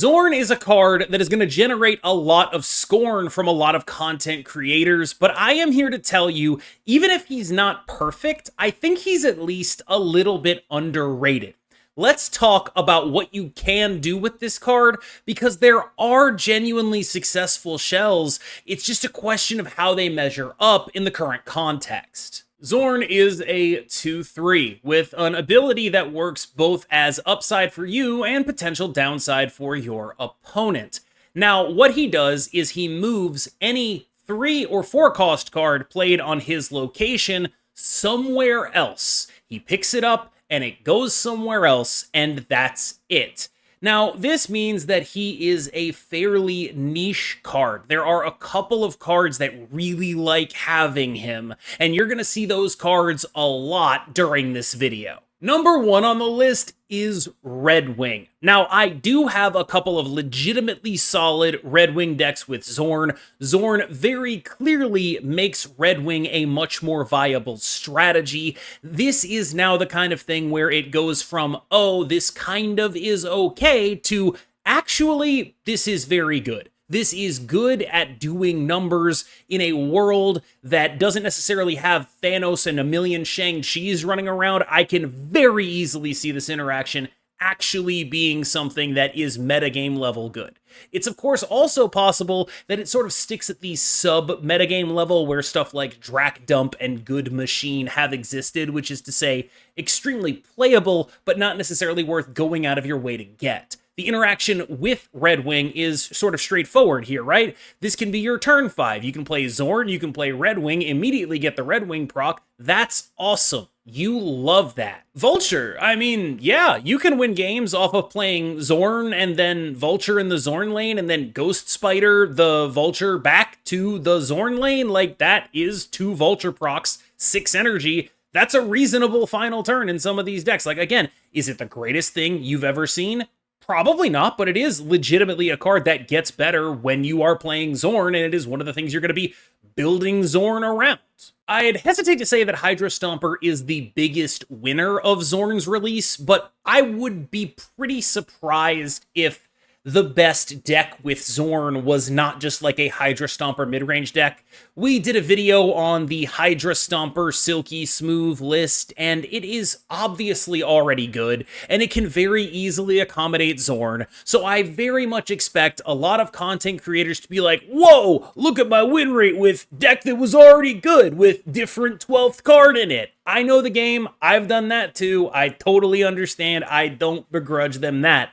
Xorn is a card that is going to generate a lot of scorn from a lot of content creators, but I am here to tell you, even if he's not perfect, I think he's at least a little bit underrated. Let's talk about what you can do with this card, because there are genuinely successful shells. It's just a question of how they measure up in the current context. Xorn is a 2/3 with an ability that works both as upside for you and potential downside for your opponent. Now, what he does is he moves any 3 or 4 cost card played on his location somewhere else. He picks it up and it goes somewhere else, and that's it. Now, this means that he is a fairly niche card. There are a couple of cards that really like having him, and you're going to see those cards a lot during this video. Number 1 on the list is Redwing. Now, I do have a couple of legitimately solid Redwing decks with Xorn. Xorn very clearly makes Redwing a much more viable strategy. This is now the kind of thing where it goes from, oh, this kind of is okay, to actually, this is very good. This is good at doing numbers in a world that doesn't necessarily have Thanos and a million Shang-Chis running around. I can very easily see this interaction actually being something that is metagame level good. It's of course also possible that it sort of sticks at the sub-metagame level where stuff like Drac Dump and Good Machine have existed, which is to say extremely playable, but not necessarily worth going out of your way to get. The interaction with Redwing is sort of straightforward here, right? This can be your turn 5. You can play Xorn, you can play Redwing, immediately get the Redwing proc. That's awesome. You love that. Vulture, I mean, yeah, you can win games off of playing Xorn and then Vulture in the Xorn lane and then Ghost Spider the Vulture back to the Xorn lane. Like, that is 2 Vulture procs, 6 energy. That's a reasonable final turn in some of these decks. Like, again, is it the greatest thing you've ever seen? Probably not, but it is legitimately a card that gets better when you are playing Xorn, and it is one of the things you're going to be building Xorn around. I'd hesitate to say that Hydra Stomper is the biggest winner of Xorn's release, but I would be pretty surprised if the best deck with Xorn was not just like a Hydra Stomper midrange deck. We did a video on the Hydra Stomper Silky Smooth list, and it is obviously already good, and it can very easily accommodate Xorn, so I very much expect a lot of content creators to be like, whoa, look at my win rate with deck that was already good, with different 12th card in it. I know the game, I've done that too, I totally understand, I don't begrudge them that.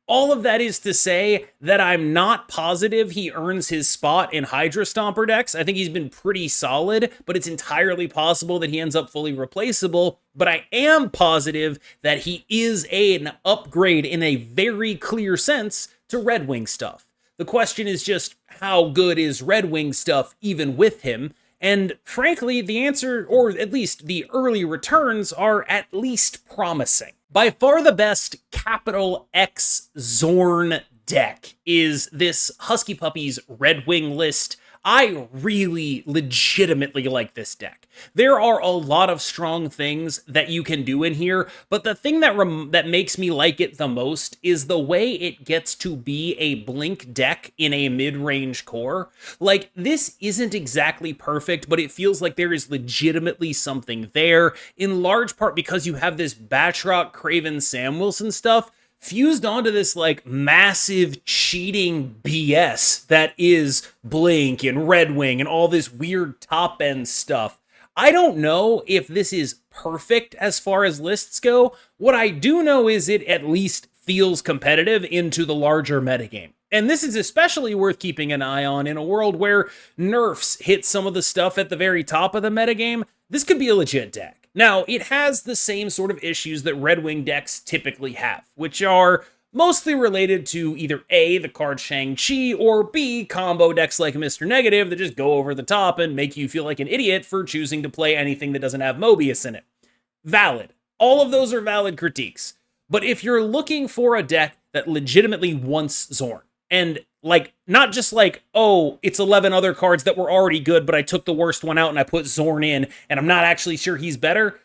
All of that is to say that I'm not positive he earns his spot in Hydra Stomper decks. I think he's been pretty solid, but it's entirely possible that he ends up fully replaceable. But I am positive that he is an upgrade in a very clear sense to Redwing stuff. The question is just, how good is Redwing stuff even with him? And frankly, the answer, or at least the early returns, are at least promising. By far the best capital X Xorn deck is this Husky Puppies Redwing list. I really legitimately like this deck. There are a lot of strong things that you can do in here, but the thing that makes me like it the most is the way it gets to be a blink deck in a mid-range core. Like, this isn't exactly perfect, but it feels like there is legitimately something there, in large part because you have this Batroc, Craven, Sam Wilson stuff fused onto this, like, massive cheating BS that is Blink and Redwing and all this weird top-end stuff. I don't know if this is perfect as far as lists go. What I do know is it at least feels competitive into the larger metagame. And this is especially worth keeping an eye on in a world where nerfs hit some of the stuff at the very top of the metagame. This could be a legit deck. Now, it has the same sort of issues that Redwing decks typically have, which are mostly related to either A, the card Shang-Chi, or B, combo decks like Mr. Negative that just go over the top and make you feel like an idiot for choosing to play anything that doesn't have Mobius in it. Valid. All of those are valid critiques. But if you're looking for a deck that legitimately wants Xorn, and like, not just like, oh, it's 11 other cards that were already good, but I took the worst one out and I put Xorn in, and I'm not actually sure he's better,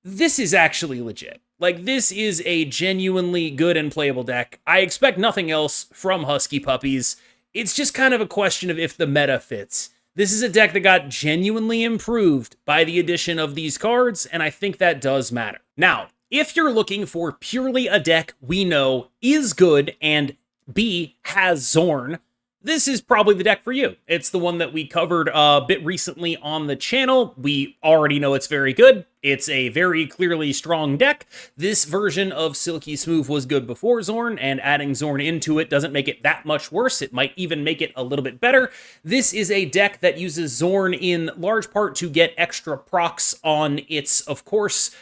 this is actually legit. Like, this is a genuinely good and playable deck. I expect nothing else from Husky Puppies. It's just kind of a question of if the meta fits. This is a deck that got genuinely improved by the addition of these cards, and I think that does matter. Now, if you're looking for purely a deck we know is good and B, has Xorn, this is probably the deck for you. It's the one that we covered a bit recently on the channel. We already know it's very good. It's a very clearly strong deck. This version of Silky Smooth was good before Xorn, and adding Xorn into it doesn't make it that much worse. It might even make it a little bit better. This is a deck that uses Xorn in large part to get extra procs on its, of course,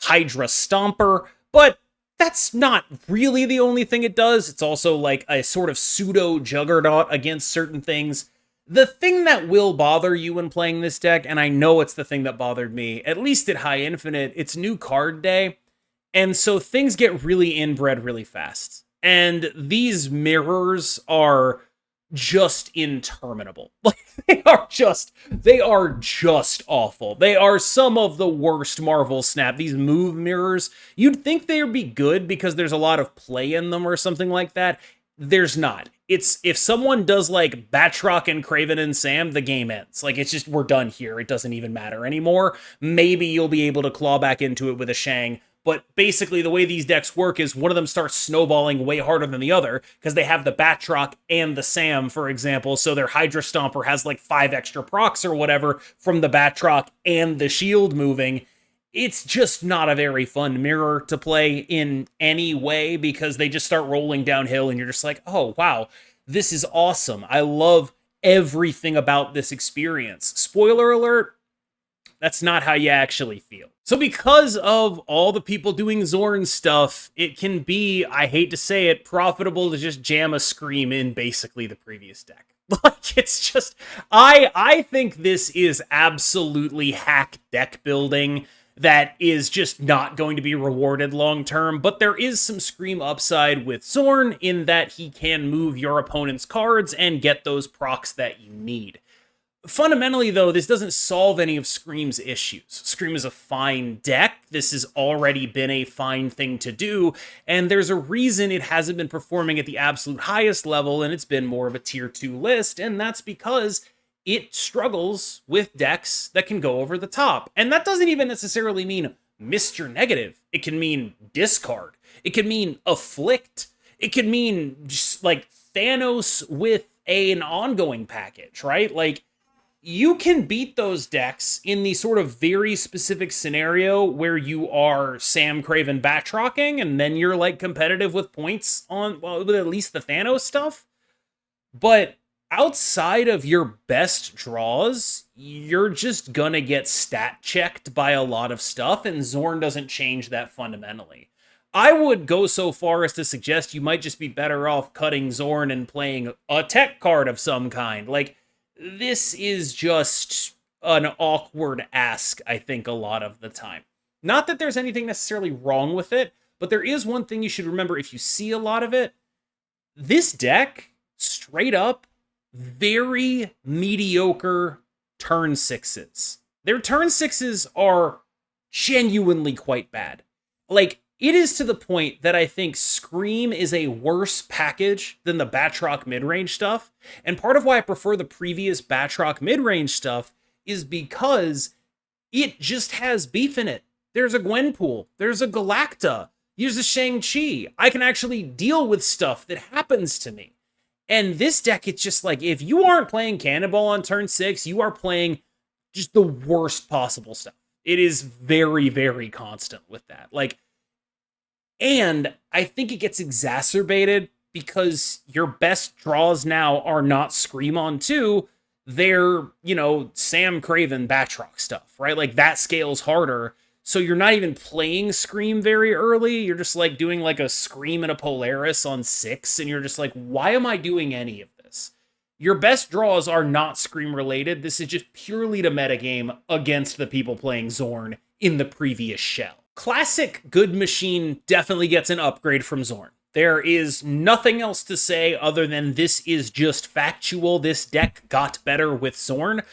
Hydra Stomper, but that's not really the only thing it does. It's also like a sort of pseudo juggernaut against certain things. The thing that will bother you when playing this deck, and I know it's the thing that bothered me, at least at High Infinite, it's new card day, and so things get really inbred really fast. And these mirrors are just interminable. Like, they are just awful. They are some of the worst Marvel Snap. These move mirrors, you'd think they would be good because there's a lot of play in them or something like that. There's not. It's if someone does like Batroc and Craven and Sam, the game ends. Like, it's just, we're done here. It doesn't even matter anymore. Maybe you'll be able to claw back into it with a Shang, but basically the way these decks work is one of them starts snowballing way harder than the other because they have the Batroc and the Sam, for example, so their Hydra Stomper has like 5 extra procs or whatever from the Batroc and the shield moving. It's just not a very fun mirror to play in any way because they just start rolling downhill and you're just like, oh, wow, this is awesome. I love everything about this experience. Spoiler alert, that's not how you actually feel. So because of all the people doing Xorn stuff, it can be, I hate to say it, profitable to just jam a Scream in basically the previous deck. Like, it's just, I think this is absolutely hack deck building that is just not going to be rewarded long term, but there is some Scream upside with Xorn in that he can move your opponent's cards and get those procs that you need. Fundamentally, though, this doesn't solve any of Scream's issues. Scream is a fine deck. This has already been a fine thing to do, and there's a reason it hasn't been performing at the absolute highest level, and it's been more of a tier 2 list, and that's because it struggles with decks that can go over the top. And that doesn't even necessarily mean Mr. Negative. It can mean discard. It can mean afflict. It could mean just like Thanos with an ongoing package, right? Like, you can beat those decks in the sort of very specific scenario where you are Sam Craven Batrocking, and then you're like competitive with points on, well, with at least the Thanos stuff. But outside of your best draws, you're just gonna get stat checked by a lot of stuff, and Xorn doesn't change that fundamentally. I would go so far as to suggest you might just be better off cutting Xorn and playing a tech card of some kind. Like, this is just an awkward ask, I think, a lot of the time. Not that there's anything necessarily wrong with it, but there is one thing you should remember if you see a lot of it. This deck, straight up, very mediocre turn 6s. Their turn 6s are genuinely quite bad. Like, it is to the point that I think Scream is a worse package than the Batroc midrange stuff. And part of why I prefer the previous Batroc midrange stuff is because it just has beef in it. There's a Gwenpool. There's a Galacta. There's a Shang-Chi. I can actually deal with stuff that happens to me. And this deck, it's just like, if you aren't playing Cannonball on turn 6, you are playing just the worst possible stuff. It is very, very constant with that. Like, and I think it gets exacerbated because your best draws now are not Scream on 2. They're, you know, Sam Craven Batroc stuff, right? Like, that scales harder. So you're not even playing Scream very early. You're just like doing like a Scream and a Polaris on 6. And you're just like, why am I doing any of this? Your best draws are not Scream related. This is just purely to metagame against the people playing Xorn in the previous shell. Classic Good Machine definitely gets an upgrade from Xorn. There is nothing else to say other than this is just factual. This deck got better with Xorn.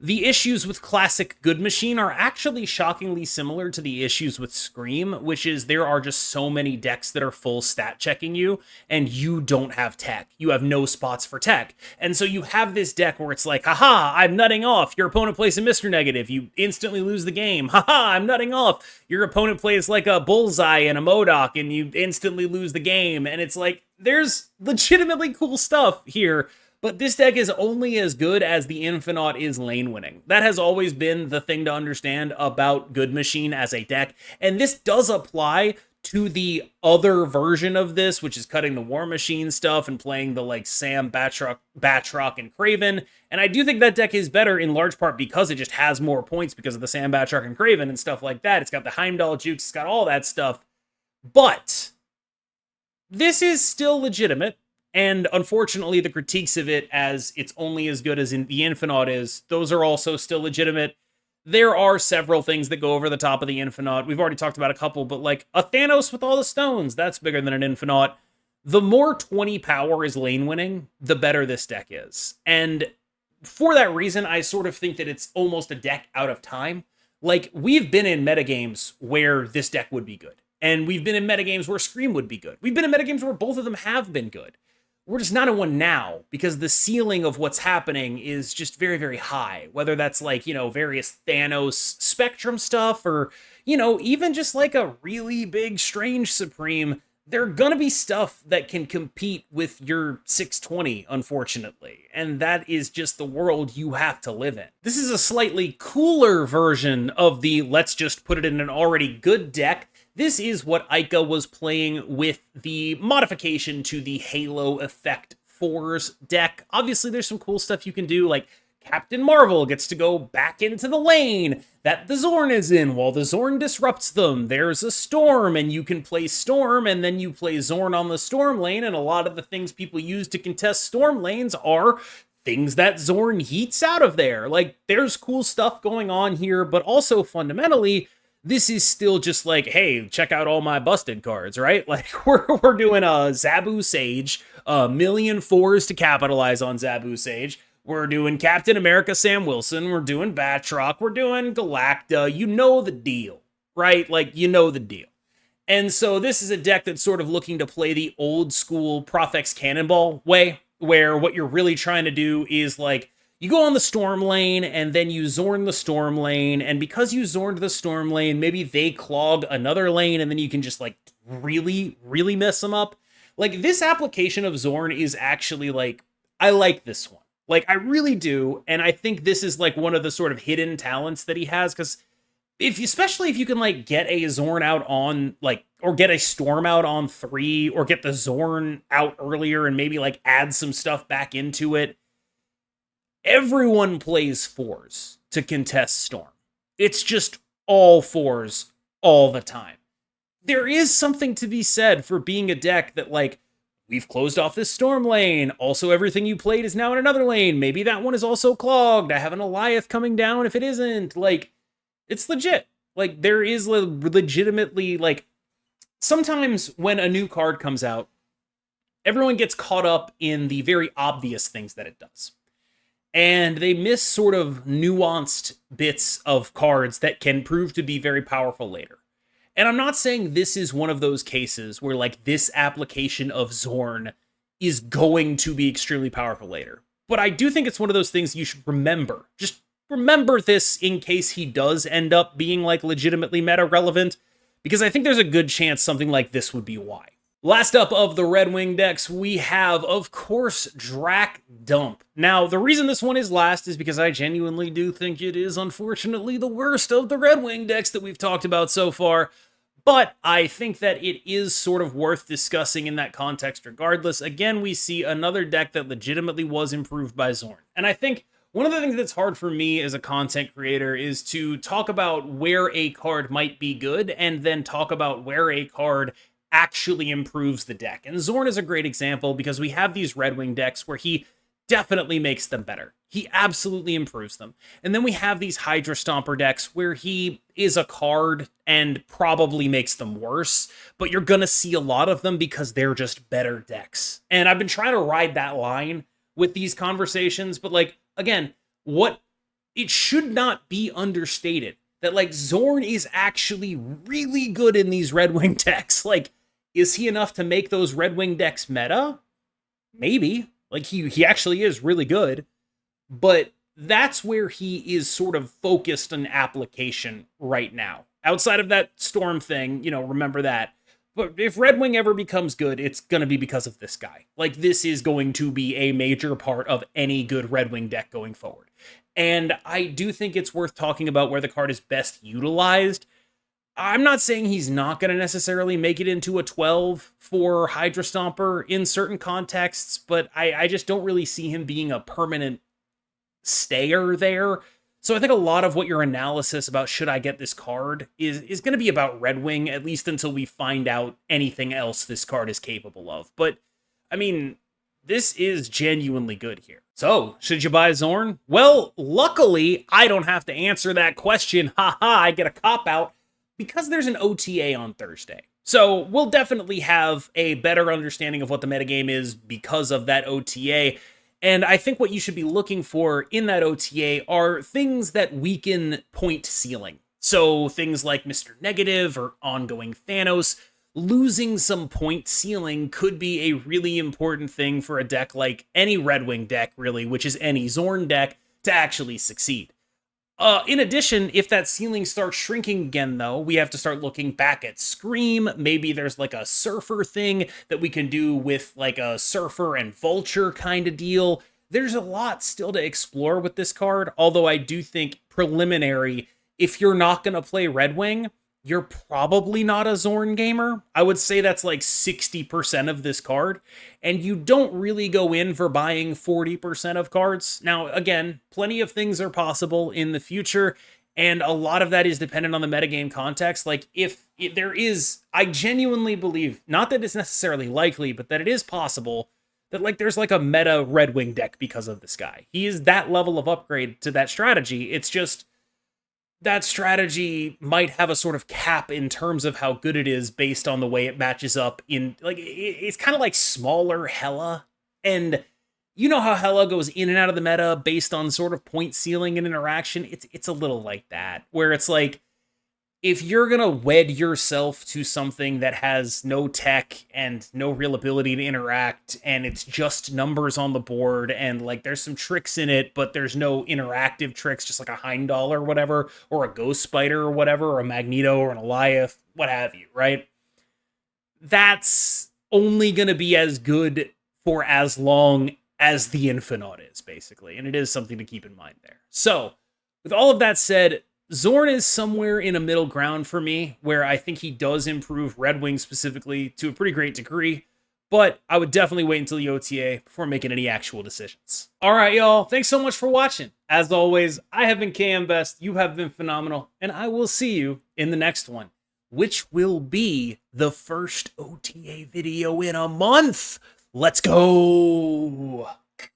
The issues with classic Good Machine are actually shockingly similar to the issues with Scream, which is there are just so many decks that are full stat checking you, and you don't have tech. You have no spots for tech. And so you have this deck where it's like, haha, I'm nutting off. Your opponent plays a Mr. Negative. You instantly lose the game. Haha, I'm nutting off. Your opponent plays like a Bullseye and a Modoc, and you instantly lose the game. And it's like, there's legitimately cool stuff here. But this deck is only as good as the Infinite is lane winning. That has always been the thing to understand about Good Machine as a deck. And this does apply to the other version of this, which is cutting the War Machine stuff and playing the like Sam, Batroc, and Craven. And I do think that deck is better in large part because it just has more points because of the Sam, Batroc, and Craven and stuff like that. It's got the Heimdall jukes, it's got all that stuff. But this is still legitimate. And unfortunately, the critiques of it as it's only as good as in the Infinite is, those are also still legitimate. There are several things that go over the top of the Infinite. We've already talked about a couple, but like a Thanos with all the stones, that's bigger than an Infinite. The more 20 power is lane winning, the better this deck is. And for that reason, I sort of think that it's almost a deck out of time. Like, we've been in metagames where this deck would be good. And we've been in metagames where Scream would be good. We've been in metagames where both of them have been good. We're just not in one now because the ceiling of what's happening is just very, very high. Whether that's like, you know, various Thanos Spectrum stuff or, you know, even just like a really big Strange Supreme, there are gonna be stuff that can compete with your 620, unfortunately. And that is just the world you have to live in. This is a slightly cooler version of the let's just put it in an already good deck. This is what Ica was playing with the modification to the Halo Effect 4's deck. Obviously, there's some cool stuff you can do, like Captain Marvel gets to go back into the lane that the Xorn is in while the Xorn disrupts them. There's a Storm, and you can play Storm, and then you play Xorn on the Storm lane, and a lot of the things people use to contest Storm lanes are things that Xorn heats out of there. Like, there's cool stuff going on here, but also fundamentally, this is still just like, hey, check out all my busted cards, right? Like, we're doing a Zabu Sage, a million fours to capitalize on Zabu Sage. We're doing Captain America Sam Wilson. We're doing Batroc. We're doing Galacta. You know the deal, right? Like, you know the deal. And so this is a deck that's sort of looking to play the old school Profex Cannonball way, where what you're really trying to do is like, you go on the Storm lane, and then you Xorn the Storm lane, and because you Xorned the Storm lane, maybe they clog another lane, and then you can just, like, really, really mess them up. Like, this application of Xorn is actually, like, I like this one. Like, I really do, and I think this is, like, one of the sort of hidden talents that he has, because especially if you can, like, get a Xorn out on, like, or get a Storm out on 3, or get the Xorn out earlier and maybe, like, add some stuff back into it. Everyone plays 4s to contest Storm. It's just all 4s all the time. There is something to be said for being a deck that, like, we've closed off this Storm lane. Also, everything you played is now in another lane. Maybe that one is also clogged. I have an Goliath coming down if it isn't. Like, it's legit. Like, there is legitimately, like, sometimes when a new card comes out, everyone gets caught up in the very obvious things that it does. And they miss sort of nuanced bits of cards that can prove to be very powerful later. And I'm not saying this is one of those cases where, like, this application of Xorn is going to be extremely powerful later. But I do think it's one of those things you should remember. Just remember this in case he does end up being, like, legitimately meta relevant, because I think there's a good chance something like this would be why. Last up of the Redwing decks, we have, of course, Drac Dump. Now, the reason this one is last is because I genuinely do think it is, unfortunately, the worst of the Redwing decks that we've talked about so far. But I think that it is sort of worth discussing in that context regardless. Again, we see another deck that legitimately was improved by Xorn. And I think one of the things that's hard for me as a content creator is to talk about where a card might be good and then talk about where a card actually improves the deck. And Xorn is a great example because we have these Redwing decks where he definitely makes them better. He absolutely improves them. And then we have these Hydra Stomper decks where he is a card and probably makes them worse, but you're gonna see a lot of them because they're just better decks. And I've been trying to ride that line with these conversations, but like, again, what it should not be understated that like Xorn is actually really good in these Redwing decks. Like, is he enough to make those Redwing decks meta? Maybe. Like he actually is really good, but that's where he is sort of focused on application right now. Outside of that Storm thing, remember that. But if Redwing ever becomes good, it's going to be because of this guy. Like, this is going to be a major part of any good Redwing deck going forward. And I do think it's worth talking about where the card is best utilized. I'm not saying he's not going to necessarily make it into a 12 for Hydra Stomper in certain contexts, but I just don't really see him being a permanent stayer there. So I think a lot of what your analysis about should I get this card is going to be about Redwing, at least until we find out anything else this card is capable of. But, I mean, this is genuinely good here. So, should you buy Xorn? Well, luckily, I don't have to answer that question. Haha, I get a cop-out because there's an OTA on Thursday. So, we'll definitely have a better understanding of what the metagame is because of that OTA. And I think what you should be looking for in that OTA are things that weaken point ceiling. So things like Mr. Negative or ongoing Thanos. Losing some point ceiling could be a really important thing for a deck like any Redwing deck, really, which is any Xorn deck, to actually succeed. In addition, if that ceiling starts shrinking again, though, we have to start looking back at Scream. Maybe there's like a Surfer thing that we can do with like a Surfer and Vulture kind of deal. There's a lot still to explore with this card, although I do think preliminary, if you're not going to play Redwing, you're probably not a Xorn gamer. I would say that's like 60% of this card, and you don't really go in for buying 40% of cards. Now, again, plenty of things are possible in the future, and a lot of that is dependent on the metagame context. Like, if there is, I genuinely believe, not that it's necessarily likely, but that it is possible that like there's like a meta Redwing deck because of this guy. He is that level of upgrade to that strategy. It's just that strategy might have a sort of cap in terms of how good it is based on the way it matches up in, like, it's kind of like smaller Hela. And you know how Hela goes in and out of the meta based on sort of point ceiling and interaction? It's a little like that, where it's like, if you're going to wed yourself to something that has no tech and no real ability to interact, and it's just numbers on the board, and like there's some tricks in it, but there's no interactive tricks, just like a Heimdall or whatever, or a Ghost Spider or whatever, or a Magneto or an Eliath, what have you, right? That's only going to be as good for as long as the Infinite is, basically. And it is something to keep in mind there. So, with all of that said, Xorn is somewhere in a middle ground for me, where I think he does improve Redwing specifically to a pretty great degree, but I would definitely wait until the OTA before making any actual decisions. All right, y'all. Thanks so much for watching. As always, I have been KMBest, you have been phenomenal, and I will see you in the next one, which will be the first OTA video in a month. Let's go!